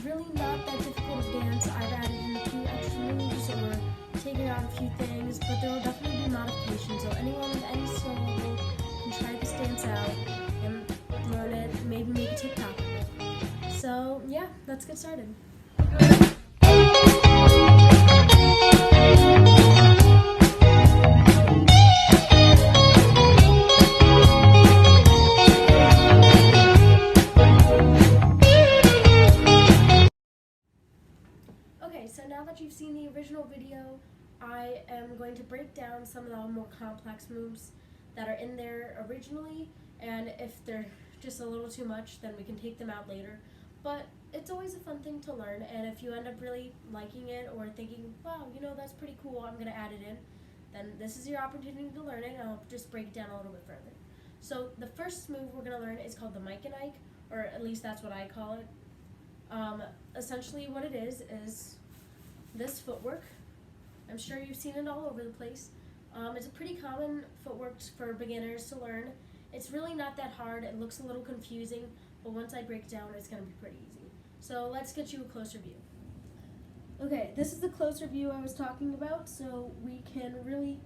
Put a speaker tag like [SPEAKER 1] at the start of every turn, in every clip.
[SPEAKER 1] really not that difficult to dance. I've added in a few extra moves or taken out a few things, but there will definitely be modifications. So anyone with any skill level can try this dance out and learn it, maybe make a TikTok. So yeah, let's get started. Okay, so now that you've seen the original video, I am going to break down some of the more complex moves that are in there originally, and if they're just a little too much, then we can take them out later. But it's always a fun thing to learn, and if you end up really liking it or thinking, wow, that's pretty cool, I'm going to add it in, then this is your opportunity to learn it, and I'll just break it down a little bit further. So the first move we're going to learn is called the Mike and Ike, or at least that's what I call it. Essentially what it is this footwork. I'm sure you've seen it all over the place. It's a pretty common footwork for beginners to learn. It's really not that hard. It looks a little confusing, but once I break it down, it's going to be pretty easy. So let's get you a closer view. Okay, this is the closer view I was talking about, so we can really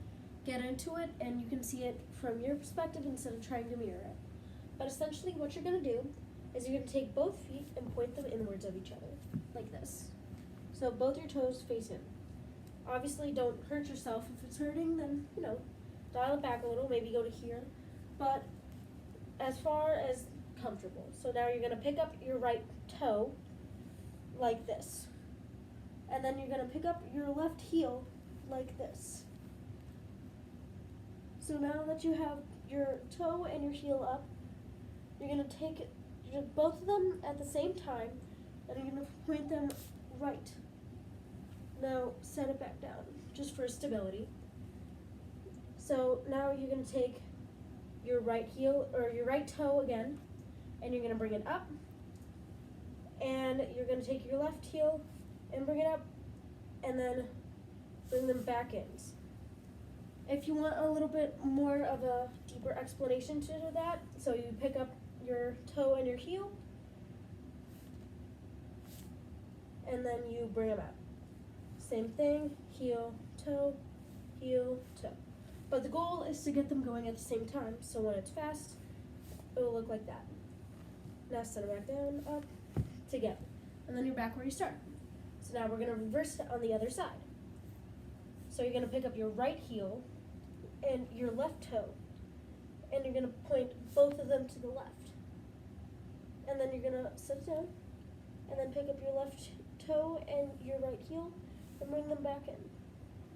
[SPEAKER 1] get into it and you can see it from your perspective instead of trying to mirror it. But essentially what you're going to do is you're going to take both feet and point them inwards of each other, like this. So both your toes face in. Obviously don't hurt yourself. If it's hurting, then, dial it back a little, maybe go to here. But as far as comfortable. So now you're going to pick up your right toe like this. And then you're going to pick up your left heel like this. So now that you have your toe and your heel up, you're going to take both of them at the same time, and you're going to point them right. Now set it back down, just for stability. So now you're going to take your right heel, or your right toe again, and you're going to bring it up, and you're going to take your left heel and bring it up, and then bring them back in. If you want a little bit more of a deeper explanation to that, so you pick up your toe and your heel, and then you bring them out. Same thing, heel, toe, toe. But the goal is to get them going at the same time, so when it's fast, it will look like that. Now set it back down, up, together. And then you're back where you start. So now we're going to reverse it on the other side. So you're going to pick up your right heel and your left toe, and you're going to point both of them to the left. And then you're going to set it down, and then pick up your left toe and your right heel, and bring them back in.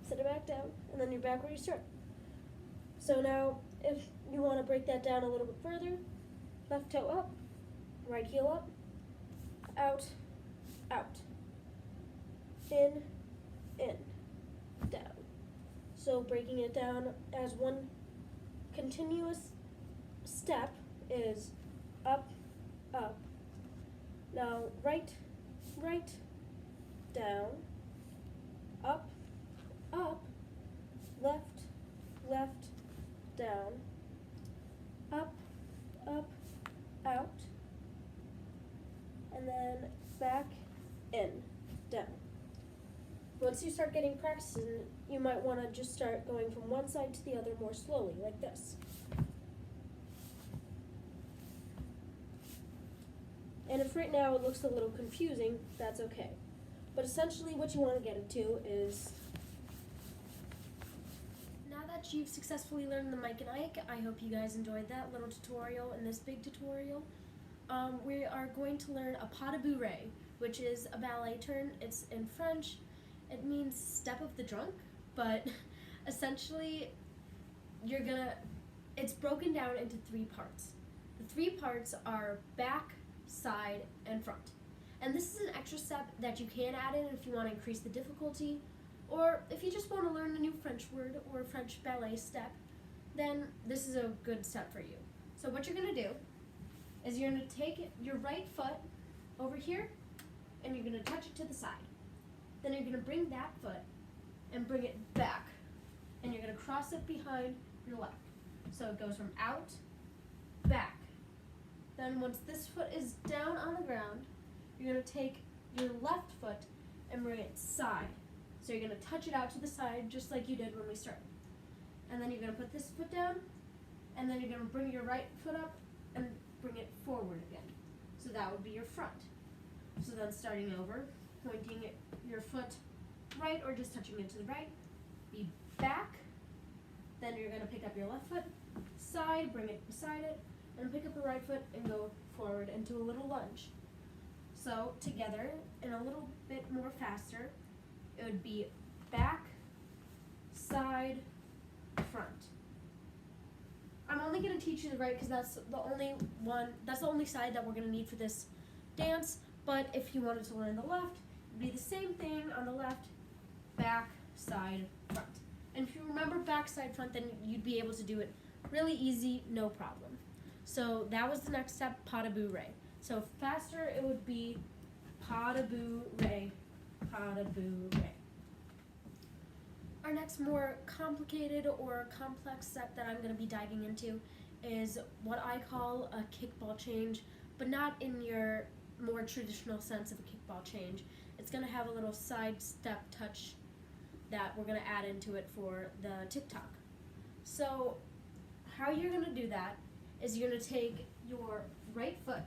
[SPEAKER 1] Set it back down, and then you're back where you start. So now, if you want to break that down a little bit further, left toe up, right heel up, out, out, in, down. So breaking it down as one continuous step is up, up. Now right, down, up, left, down, up, out, and then back, in, down. Once you start getting practice, you might want to just start going from one side to the other more slowly, like this. And if right now it looks a little confusing, that's okay. But essentially what you want to get into is, now that you've successfully learned the Mike and Ike, I hope you guys enjoyed that little tutorial and this big tutorial. We are going to learn a pas de bourrée, which is a ballet turn. It's in French. It means step of the drunk, but essentially it's broken down into 3 parts. The 3 parts are back, side, and front. And this is an extra step that you can add in if you want to increase the difficulty, or if you just want to learn a new French word or a French ballet step, then this is a good step for you. So what you're going to do is you're going to take your right foot over here, and you're going to touch it to the side. Then you're going to bring that foot and bring it back, and you're going to cross it behind your left. So it goes from out, back. Then once this foot is down on the ground, you're going to take your left foot and bring it side. So you're going to touch it out to the side just like you did when we started. And then you're going to put this foot down, and then you're going to bring your right foot up and bring it forward again. So that would be your front. So then starting over, pointing your foot right or just touching it to the right, be back. Then you're going to pick up your left foot, side, bring it beside it, and pick up the right foot and go forward into a little lunge. So together, in a little bit more faster, it would be back, side, front. I'm only going to teach you the right because that's the only side that we're going to need for this dance. But if you wanted to learn the left, it'd be the same thing on the left, back, side, front. And if you remember back, side, front, then you'd be able to do it really easy, no problem. So that was the next step, pas de bout re. So faster, it would be pas de bout re, pas de bout re. Our next more complicated or complex step that I'm going to be diving into is what I call a kickball change, but not in your more traditional sense of a kickball change. It's going to have a little side step touch that we're going to add into it for the TikTok. So how you're going to do that is you're going to take your right foot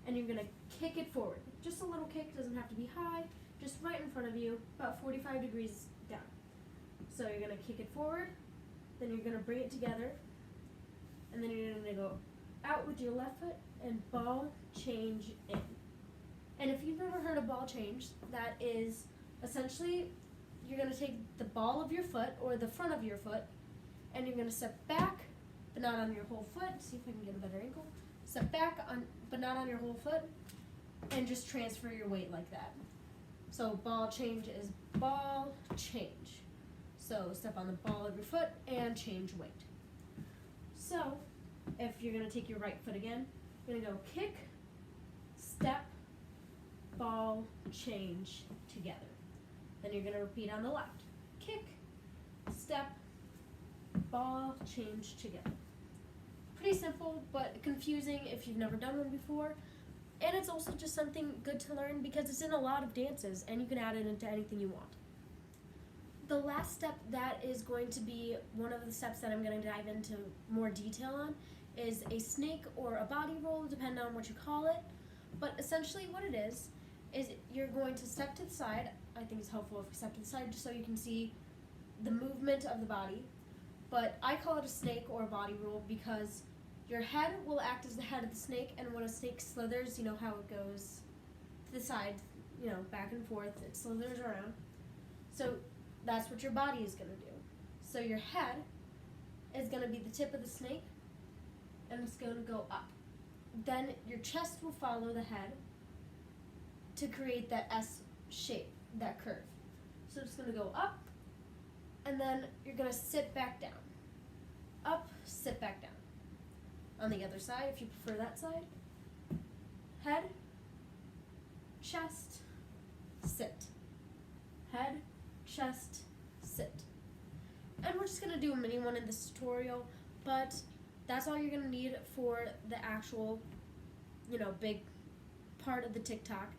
[SPEAKER 1] and you're going to kick it forward. Just a little kick, doesn't have to be high, just right in front of you, about 45 degrees down. So you're going to kick it forward, then you're going to bring it together, and then you're going to go out with your left foot and ball change in. And if you've never heard of ball change, that is essentially you're going to take the ball of your foot or the front of your foot and you're going to step back, but not on your whole foot. See if I can get a better angle. Step back, but not on your whole foot, and just transfer your weight like that. So ball change is ball change. So step on the ball of your foot and change weight. So if you're going to take your right foot again, you're going to go kick, step, ball, change together. Then you're going to repeat on the left. Kick, step, ball, change together. Pretty simple, but confusing if you've never done one before. And it's also just something good to learn because it's in a lot of dances and you can add it into anything you want. The last step that is going to be one of the steps that I'm going to dive into more detail on is a snake or a body roll, depending on what you call it. But essentially what it is you're going to step to the side. I think it's helpful if you step to the side just so you can see the movement of the body. But I call it a snake or a body roll because your head will act as the head of the snake, and when a snake slithers, you know how it goes to the side, back and forth, it slithers around. So that's what your body is going to do. So your head is going to be the tip of the snake, and it's going to go up. Then your chest will follow the head to create that S shape, that curve. So it's going to go up, and then you're going to sit back down. Up, sit back down. On the other side, if you prefer that side. Head, chest, sit. Head, chest, sit. And we're just going to do a mini one in this tutorial, but that's all you're going to need for the actual, big part of the TikTok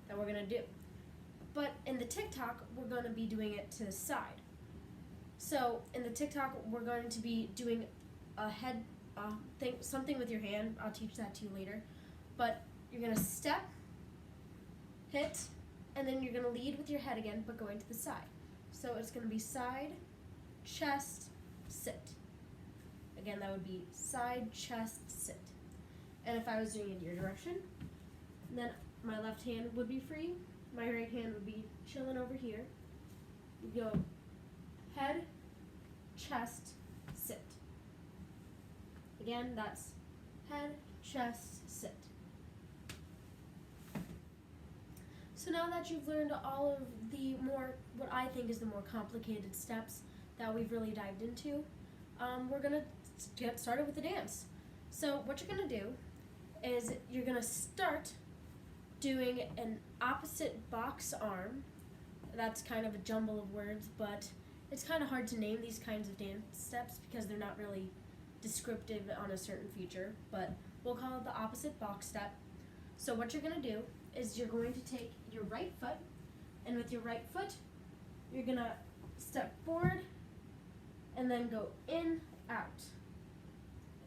[SPEAKER 1] that we're going to do. But in the TikTok, we're going to be doing it to the side. So in the TikTok, we're going to be doing a head thing, something with your hand. I'll teach that to you later. But you're going to step, hit, and then you're going to lead with your head again, but going to the side. So it's going to be side, chest, sit. Again, that would be side, chest, sit. And if I was doing it in your direction, then my left hand would be free. My right hand would be chilling over here. You go head, chest, sit. Again, that's head, chest, sit. So now that you've learned all of the what I think is the more complicated steps that we've really dived into, we're going to get started with the dance. So what you're going to do is you're going to start doing an opposite box arm. That's kind of a jumble of words, but it's kind of hard to name these kinds of dance steps because they're not really descriptive on a certain feature, but we'll call it the opposite box step. So what you're going to do is you're going to take your right foot, and with your right foot, you're going to step forward and then go in, out.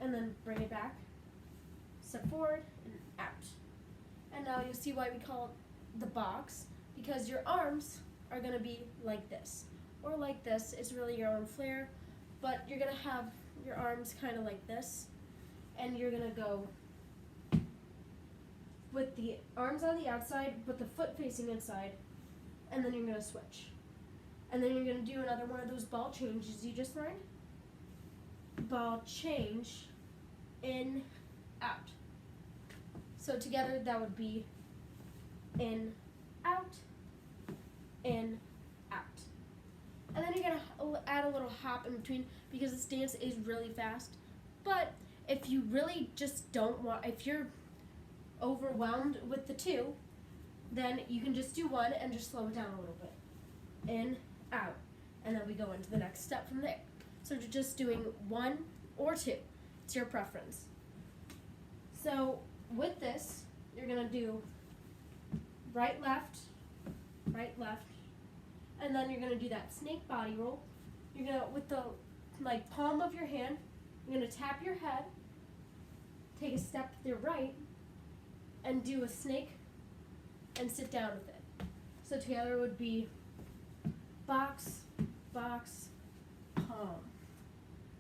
[SPEAKER 1] And then bring it back, step forward and out. And now you'll see why we call it the box, because your arms are going to be like this. Or like this. It's really your own flair, but you're going to have your arms kind of like this. And you're going to go with the arms on the outside, but the foot facing inside, and then you're going to switch. And then you're going to do another one of those ball changes you just learned. Ball change, in, out. So together that would be in, out, in, out. And then you're going to add a little hop in between, because this dance is really fast. But if you really just don't want, if you're overwhelmed with the two, then you can just do one and just slow it down a little bit. In, out. And then we go into the next step from there. So you're just doing one or two. It's your preference. So with this, you're going to do right, left, and then you're going to do that snake body roll. You're going to, with the palm of your hand, you're going to tap your head, take a step to the right, and do a snake and sit down with it. So together it would be box, box, palm,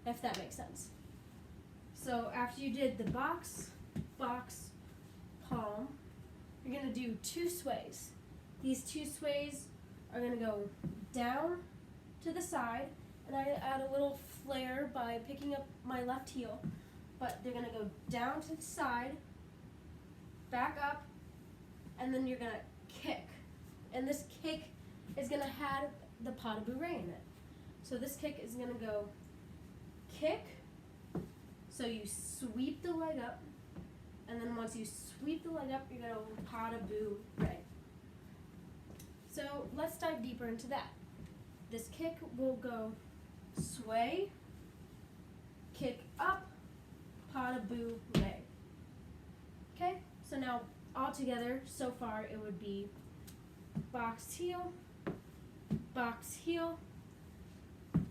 [SPEAKER 1] if that makes sense. So after you did the box, box, palm, you're going to do two sways. These two sways are going to go down to the side, and I add a little flair by picking up my left heel, but they're going to go down to the side, back up, and then you're going to kick. And this kick is going to have the pas de bourrée in it. So this kick is going to go kick, so you sweep the leg up, and then once you sweep the leg up, you're going to pas de bourrée. So let's dive deeper into that. This kick will go sway, kick up, pas de bourrée. Okay, so now all together, so far it would be box heel,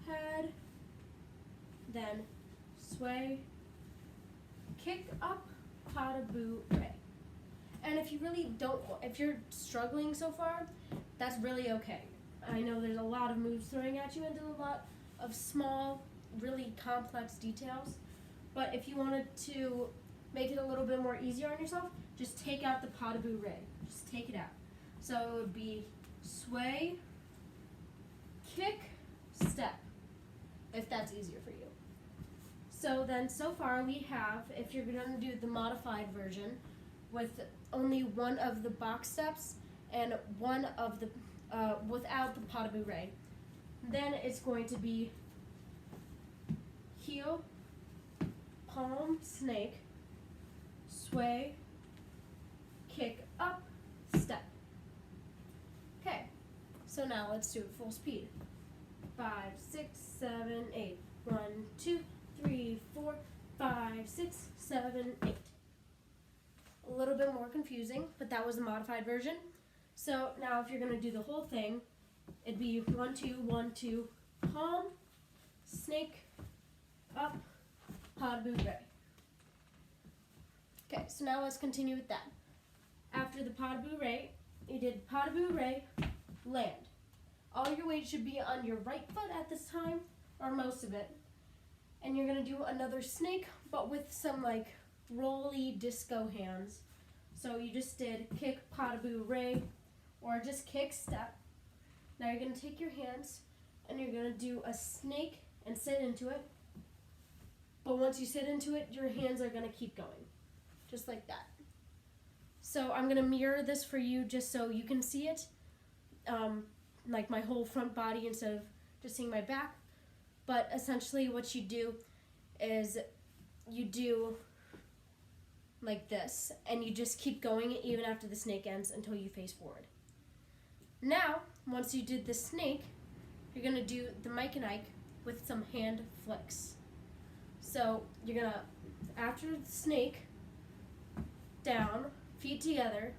[SPEAKER 1] head, then sway, kick up, pas de bourrée. And if you really don't, if you're struggling so far, that's really okay. I know there's a lot of moves throwing at you and a lot of small, really complex details, but if you wanted to make it a little bit more easier on yourself, just take out the pas de bourrée. Just take it out. So it would be sway, kick, step, if that's easier for you. So then, so far we have, if you're going to do the modified version with only one of the box steps and one of the, without the pas de bourrée, then it's going to be heel, palm, snake, sway, kick up, step. Okay, so now let's do it full speed. 5, 6, 7, 8. 1, 2, 3, 4, 5, 6, 7, 8. A little bit more confusing, but that was the modified version. So now if you're going to do the whole thing, it'd be 1, 2, 1, 2, palm, snake, up, pas de bourrée. Okay, so now let's continue with that. After the pas de bourrée, you did pas de bourrée, land. All your weight should be on your right foot at this time, or most of it. And you're going to do another snake, but with some rolly disco hands. So you just did kick, pas de bourrée, or just kick, step. Now you're going to take your hands, and you're going to do a snake and sit into it. But once you sit into it, your hands are going to keep going. Just like that. So I'm going to mirror this for you just so you can see it. Like my whole front body instead of just seeing my back. But essentially what you do is you do like this, and you just keep going even after the snake ends until you face forward. Now, once you did the snake, you're going to do the Mike and Ike with some hand flicks. So you're going to, after the snake, down, feet together,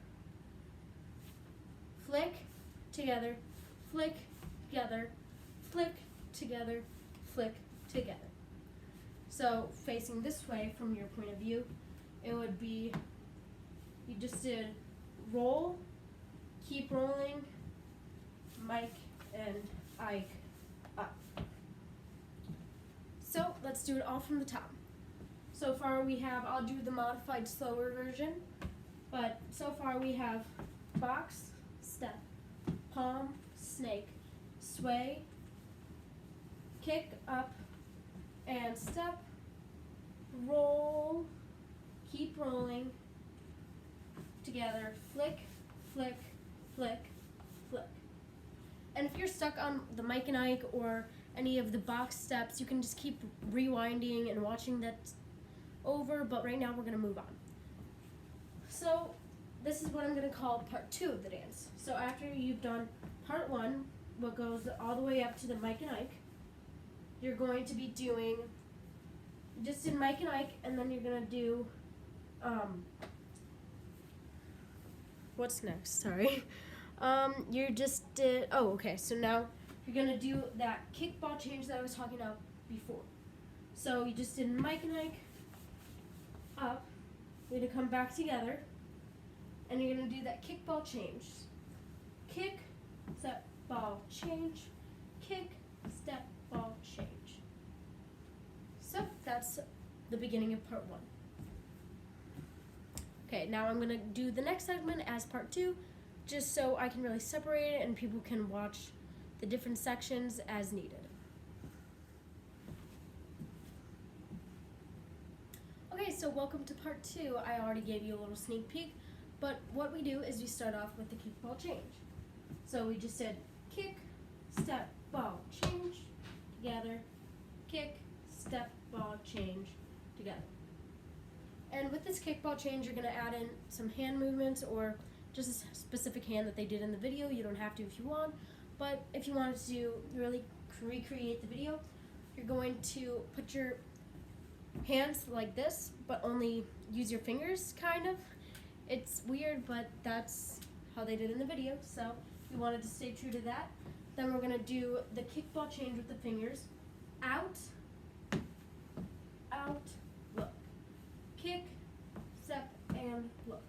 [SPEAKER 1] flick, together, flick, together, flick, together, flick, together. So facing this way from your point of view, it would be, you just did roll, keep rolling, Mike and Ike up. So let's do it all from the top. So far we have, I'll do the modified slower version, but so far we have box, step, palm, snake, sway, kick up, and step, roll, keep rolling, together, flick, flick, flick, flick. And if you're stuck on the Mike and Ike or any of the box steps, you can just keep rewinding and watching that over, but right now we're gonna move on. So this is what I'm gonna call part 2 of the dance. So after you've done part 1, what goes all the way up to the Mike and Ike, you're going to be doing, just in Mike and Ike, and then you're gonna do, what's next, sorry. You just did, oh, okay, so now you're gonna do that kickball change that I was talking about before. So you just did Mike and Ike, up, you're gonna come back together, and you're gonna do that kickball change. Kick, step, ball, change, kick, step, ball, change. So that's the beginning of part 1. Okay, now I'm gonna do the next segment as part 2, just so I can really separate it and people can watch the different sections as needed. Okay, so welcome to part 2. I already gave you a little sneak peek, but what we do is we start off with the kickball change. So we just did kick, step, ball, change, together, kick, step, ball, change, together. And with this kickball change, you're gonna add in some hand movements or just a specific hand that they did in the video. You don't have to if you want, but if you wanted to really recreate the video, you're going to put your hands like this, but only use your fingers, kind of. It's weird, but that's how they did in the video, so we wanted to stay true to that. Then we're gonna do the kickball change with the fingers. Out, out, look. Kick, step, and look.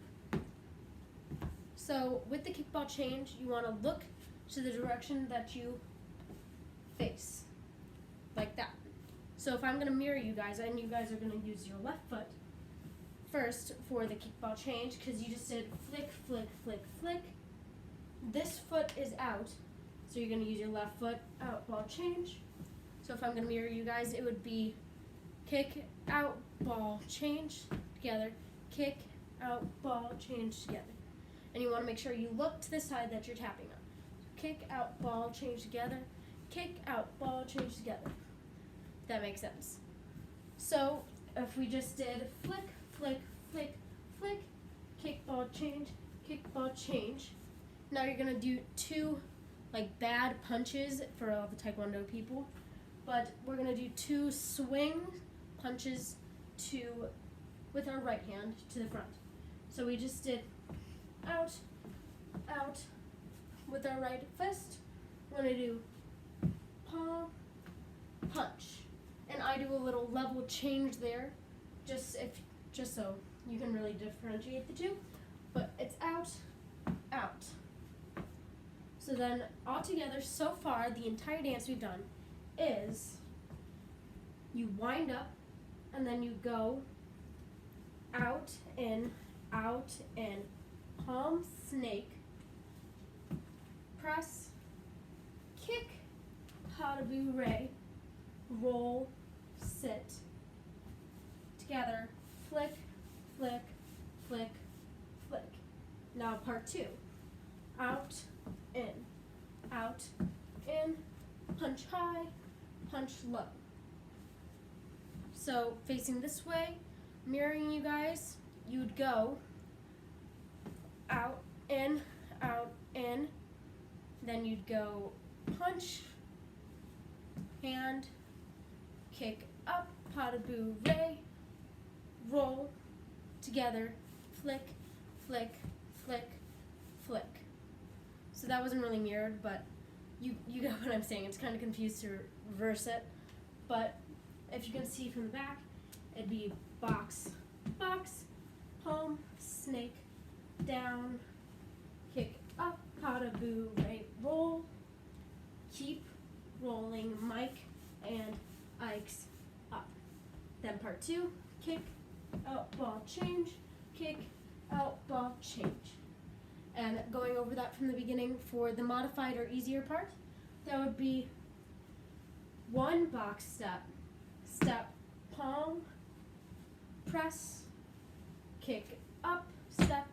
[SPEAKER 1] So with the kickball change, you wanna look to the direction that you face, like that. So if I'm gonna mirror you guys, and you guys are gonna use your left foot first for the kickball change, because you just did flick, flick, flick, flick. This foot is out, so you're gonna use your left foot, out, ball, change. So if I'm gonna mirror you guys, it would be kick, out, ball, change, together, kick, out, ball, change, together. And you wanna make sure you look to the side that you're tapping on. Kick, out, ball, change, together, kick, out, ball, change, together. That makes sense. So if we just did flick, flick, flick, flick, kick, ball, change, kick, ball, change. Now you're gonna do 2 like bad punches for all the Taekwondo people, but we're gonna do 2 swing punches with our right hand to the front. So we just did out, out with our right fist. We're gonna do palm, punch. And I do a little level change there, just so you can really differentiate the two. But it's out, out. So then all together, so far, the entire dance we've done is you wind up, and then you go out, in, palm, snake, press, kick, pas de bourrée, roll, sit, together, flick, flick, flick, flick. Now part 2. Out, in, punch high, punch low. So facing this way, mirroring you guys, you'd go out, in, then you'd go punch, hand, kick up, pas de bourrée, roll, together, flick, flick, flick, flick. So that wasn't really mirrored, but you get what I'm saying. It's kind of confused to reverse it. But if you can see from the back, it'd be box, box, palm, snake, down, kick up, pada boo, right, roll, keep rolling, Mike and Ike's up. Then part 2, kick, out, ball, change, kick, out, ball, change. And going over that from the beginning for the modified or easier part, that would be 1 box step, step, palm, press, kick up, step,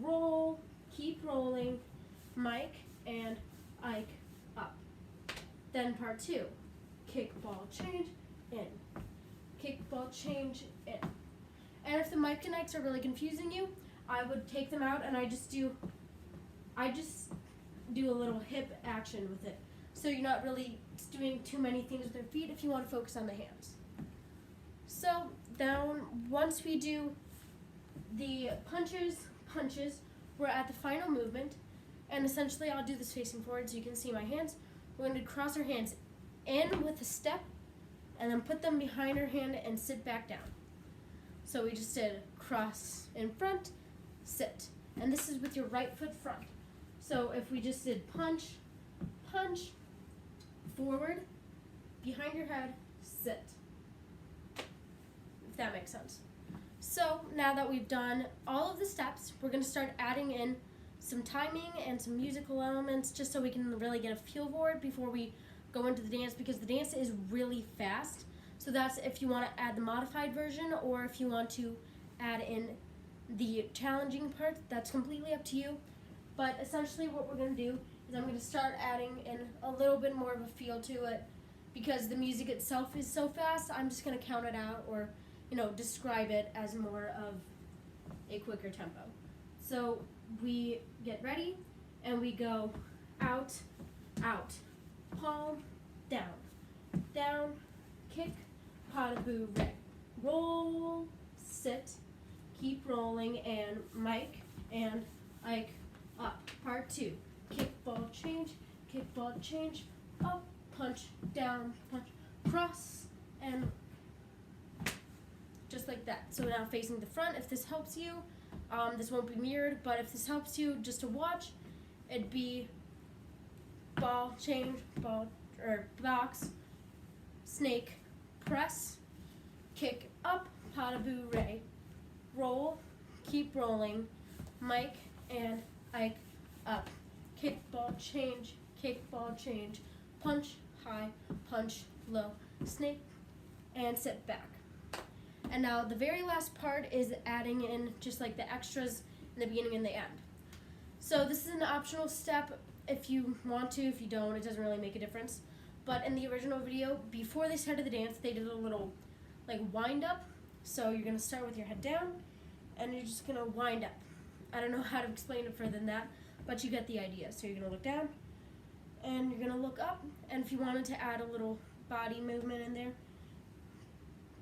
[SPEAKER 1] roll, keep rolling, Mike and Ike up. Then part 2, kick, ball, change, in. Kick, ball, change, in. And if the Mike and Ikes are really confusing you, I would take them out and I just do a little hip action with it. So you're not really doing too many things with your feet if you want to focus on the hands. So then once we do the punches, we're at the final movement. And essentially I'll do this facing forward so you can see my hands. We're going to cross our hands in with a step and then put them behind our hand and sit back down. So we just did cross in front, sit. And this is with your right foot front. So if we just did punch, punch, forward, behind your head, sit. If that makes sense. So now that we've done all of the steps, we're going to start adding in some timing and some musical elements just so we can really get a feel for it before we go into the dance, because the dance is really fast. So that's if you want to add the modified version or if you want to add in the challenging part, that's completely up to you. But essentially what we're going to do is I'm going to start adding in a little bit more of a feel to it, because the music itself is so fast. I'm just going to count it out, or describe it as more of a quicker tempo. So we get ready and we go out, out, palm, down, down, kick, pada boo, red, roll, sit, keep rolling, and Mike and Ike up. Part 2, kick, ball, change, up, punch, down, punch, cross, and just like that. So now facing the front, if this helps you, this won't be mirrored, but if this helps you just to watch, it'd be ball, change, ball, or box, snake, press, kick up, pada boo, ray, roll, keep rolling, Mike and Ike up, kick, ball, change, punch, high, punch, low, snake, and sit back. And now the very last part is adding in just like the extras in the beginning and the end. So this is an optional step if you want to. If you don't, it doesn't really make a difference. But in the original video, before they started the dance, they did a little like wind up. So you're going to start with your head down and you're just going to wind up. I don't know how to explain it further than that, but you get the idea. So you're going to look down and you're going to look up. And if you wanted to add a little body movement in there,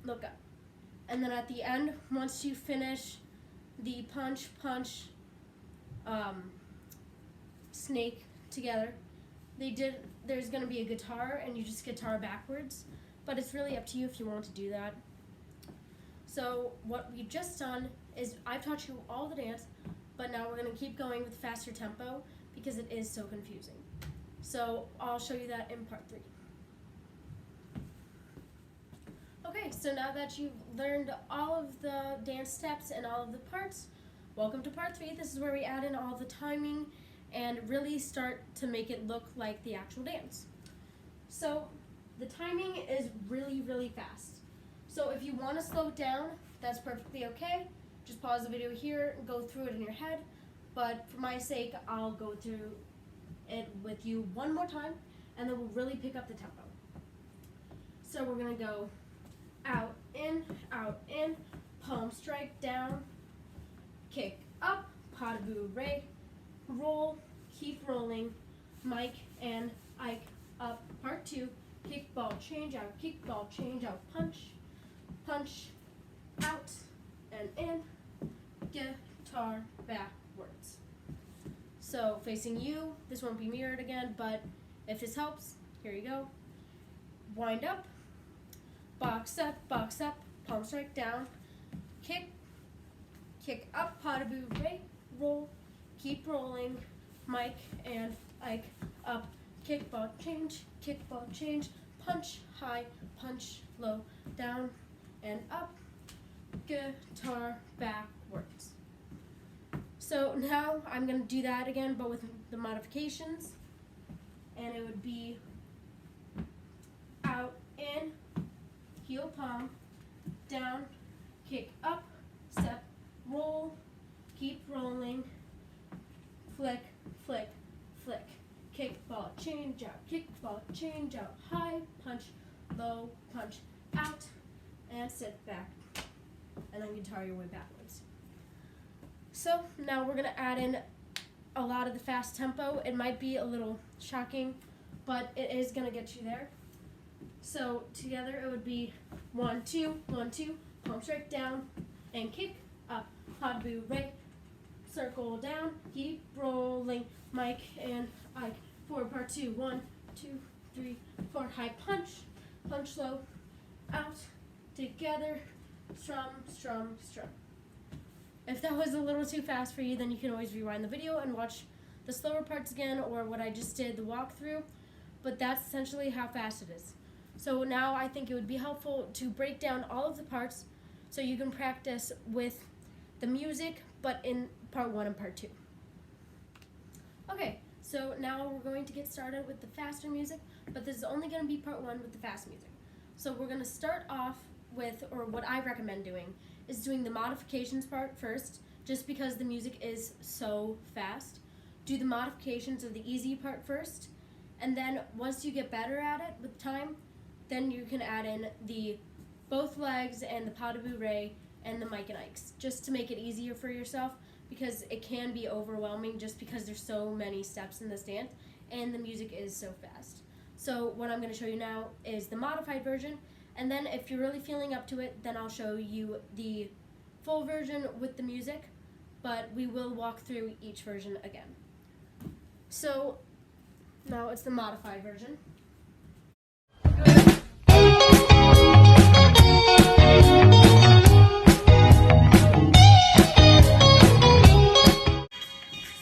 [SPEAKER 1] look up. And then at the end, once you finish the punch, snake together, there's going to be a guitar, and you just guitar backwards. But it's really up to you if you want to do that. So what we've just done is I've taught you all the dance, but now we're going to keep going with faster tempo because it is so confusing. So I'll show you that in part 3. Okay, so now that you've learned all of the dance steps and all of the parts, welcome to part 3. This is where we add in all the timing and really start to make it look like the actual dance. So the timing is really, really fast. So if you want to slow it down, that's perfectly okay. Just pause the video here and go through it in your head. But for my sake, I'll go through it with you one more time, and then we'll really pick up the tempo. So we're going to go out, in, palm strike, down, kick up, pada boo, ray, roll, keep rolling, Mike and Ike up. Part 2, kick, ball, change out, punch, out, and in, guitar backwards. So facing you, this won't be mirrored again, but if this helps, here you go. Wind up, box up, palm strike down, kick up, pas de bourrée, roll, keep rolling, Mike and Ike up, kickball change, punch high, punch low, down and up, guitar backwards. So now I'm going to do that again, but with the modifications, and it would be out, in, heel palm, down, kick up, step, roll, keep rolling, flick, flick, flick, kickball, change out, high, punch, low, punch, out, and sit back, and then guitar your way backwards. So now we're going to add in a lot of the fast tempo. It might be a little shocking, but it is going to get you there. So together it would be 1, 2, 1, 2, palm strike down, and kick up, pas de bourrée, circle down, keep rolling, Mike and Ike, forward part 2, 1, 2, 3, 4, high punch, punch low, out, together, strum, strum, strum. If that was a little too fast for you, then you can always rewind the video and watch the slower parts again, or what I just did, the walkthrough, but that's essentially how fast it is. So now I think it would be helpful to break down all of the parts so you can practice with the music, but in part 1 and part 2. Okay, so now we're going to get started with the faster music, but this is only going to be part 1 with the fast music. So we're going to start off with, or what I recommend doing, is doing the modifications part first, just because the music is so fast. Do the modifications of the easy part first, and then once you get better at it with time, then you can add in the both legs and the pas de bourrée and the Mike and Ike's, just to make it easier for yourself, because it can be overwhelming just because there's so many steps in this dance and the music is so fast. So what I'm going to show you now is the modified version, and then if you're really feeling up to it, then I'll show you the full version with the music, but we will walk through each version again. So now it's the modified version.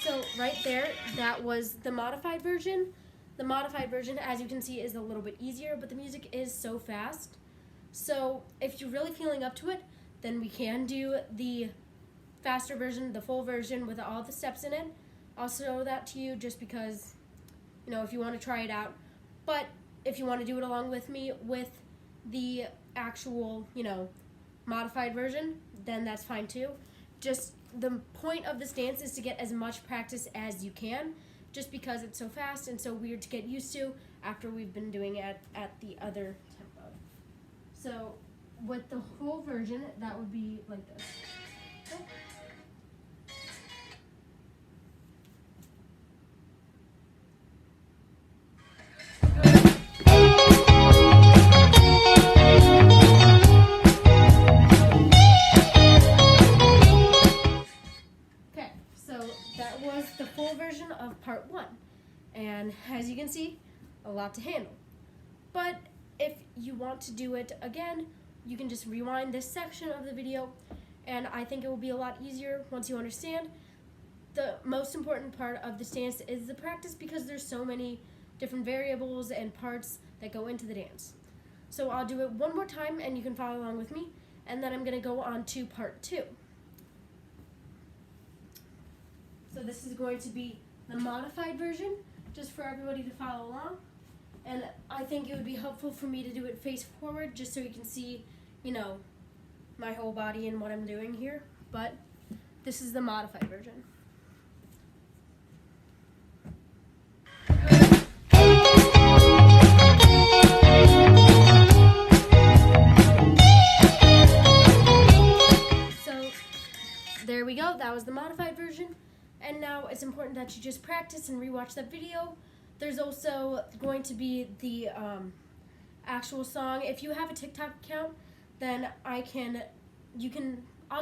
[SPEAKER 1] So right there, that was the modified version. The modified version, as you can see, is a little bit easier, but the music is so fast. So if you're really feeling up to it, then we can do the faster version, the full version with all the steps in it. I'll show that to you just because, you know, if you want to try it out. But if you want to do it along with me with the actual, you know, modified version, then that's fine too. Just the point of this dance is to get as much practice as you can, just because it's so fast and so weird to get used to after we've been doing it at the other tempo. So with the whole version, that would be like this. Okay. That was the full version of part 1, and as you can see, a lot to handle. But if you want to do it again, you can just rewind this section of the video, and I think it will be a lot easier once you understand. The most important part of this dance is the practice, because there's so many different variables and parts that go into the dance. So I'll do it one more time and you can follow along with me, and then I'm going to go on to part 2. So this is going to be the modified version, just for everybody to follow along. And I think it would be helpful for me to do it face forward, just so you can see, you know, my whole body and what I'm doing here. But this is the modified version. So there we go, that was the modified version. And now it's important that you just practice and rewatch that video. There's also going to be the actual song. If you have a TikTok account, then I'll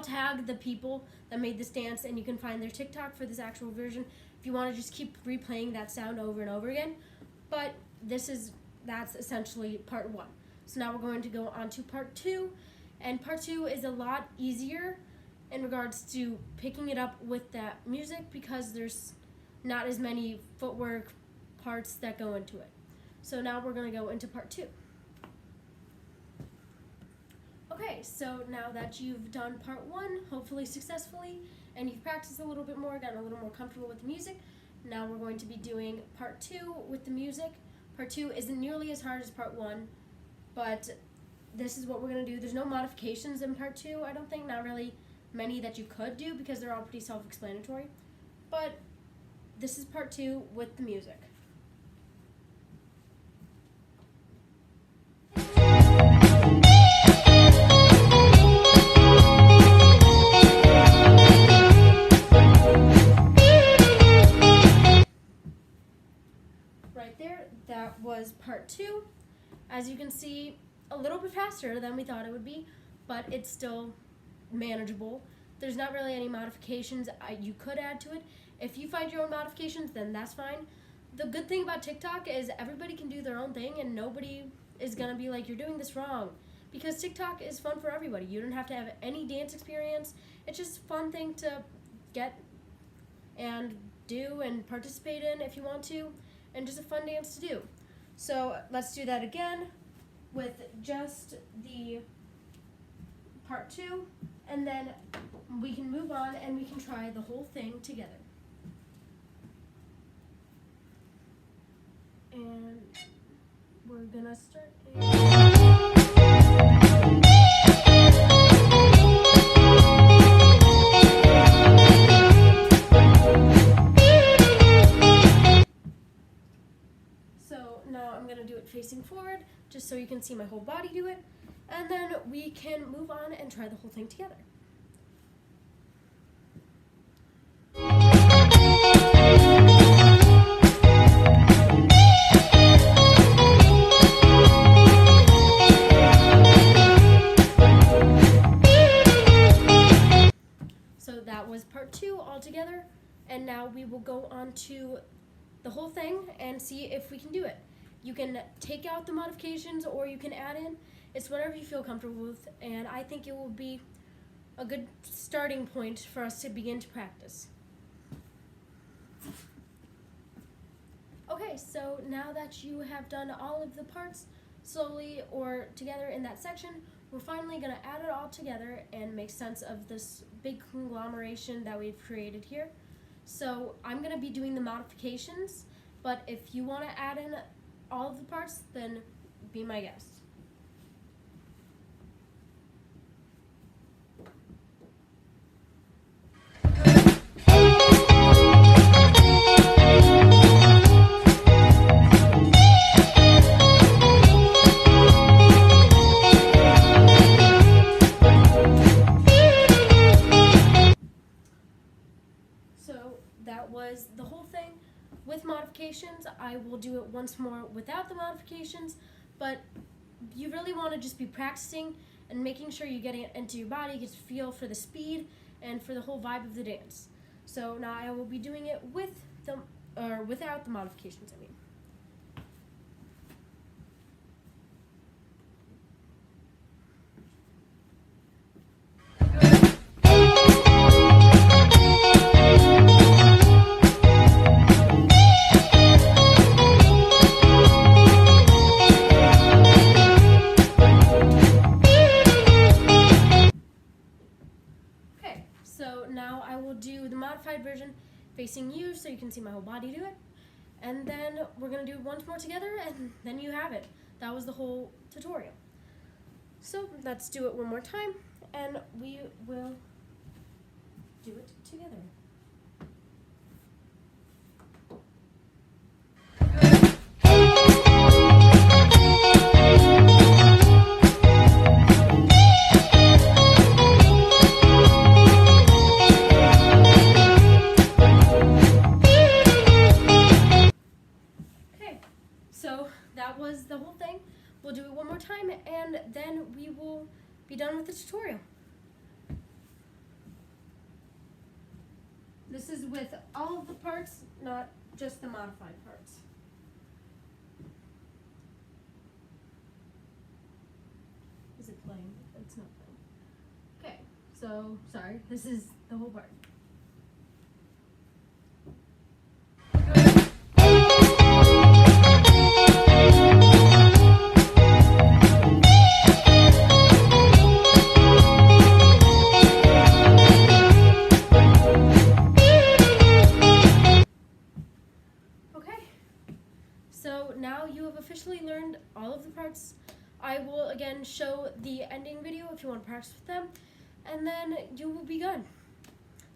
[SPEAKER 1] tag the people that made this dance, and you can find their TikTok for this actual version, if you want to just keep replaying that sound over and over again. But that's essentially part 1. So now we're going to go on to part 2, and part 2 is a lot easier in regards to picking it up with that music because there's not as many footwork parts that go into it. So now we're going to go into part 2. Okay, so now that you've done part 1, hopefully successfully, and you've practiced a little bit more, gotten a little more comfortable with the music, now we're going to be doing part 2 with the music. Part 2 isn't nearly as hard as part 1, but this is what we're going to do. There's no modifications in part 2, I don't think, not really many that you could do because they're all pretty self-explanatory. But this is part 2 with the music. Right there, that was part 2. As you can see, a little bit faster than we thought it would be, but it's still manageable. There's not really any modifications you could add to it. If you find your own modifications, then that's fine. The good thing about TikTok is everybody can do their own thing and nobody is gonna be like, you're doing this wrong. Because TikTok is fun for everybody. You don't have to have any dance experience. It's just a fun thing to get and do and participate in if you want to, and just a fun dance to do. So let's do that again with just the part 2, and then we can move on and we can try the whole thing together. And we're gonna start. So now I'm gonna do it facing forward, just so you can see my whole body do it, and then we can move on and try the whole thing together. So that was part 2 all together, and now we will go on to the whole thing and see if we can do it. You can take out the modifications or you can add in. It's whatever you feel comfortable with, and I think it will be a good starting point for us to begin to practice. Okay, so now that you have done all of the parts slowly or together in that section, we're finally going to add it all together and make sense of this big conglomeration that we've created here. So I'm going to be doing the modifications, but if you want to add in all of the parts, then be my guest. That was the whole thing with modifications. I will do it once more without the modifications, but you really want to just be practicing and making sure you're getting it into your body, get a feel for the speed and for the whole vibe of the dance. So now I will be doing it with without the modifications, I mean. So now I will do the modified version facing you so you can see my whole body do it. And then we're going to do it once more together and then you have it. That was the whole tutorial. So let's do it one more time and we will do it together. So that was the whole thing. We'll do it one more time and then we will be done with the tutorial. This is with all of the parts, not just the modified parts. Is it playing? It's not playing. Okay, so, sorry, this is the whole part. So now you have officially learned all of the parts. I will again show the ending video if you want to practice with them, and then you will be good.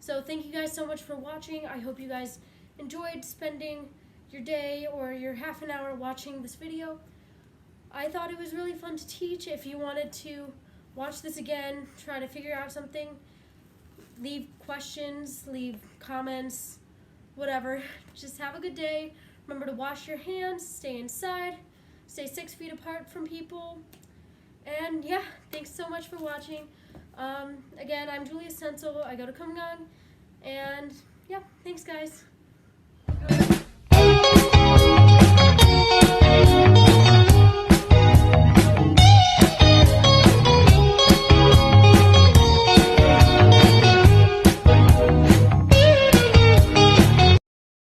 [SPEAKER 1] So thank you guys so much for watching. I hope you guys enjoyed spending your day or your half an hour watching this video. I thought it was really fun to teach. If you wanted to watch this again, try to figure out something, leave questions, leave comments, whatever. Just have a good day. Remember to wash your hands, stay inside, stay 6 feet apart from people. And yeah, thanks so much for watching. Again, I'm Julia Stencil. I go to KMAA. And yeah, thanks guys.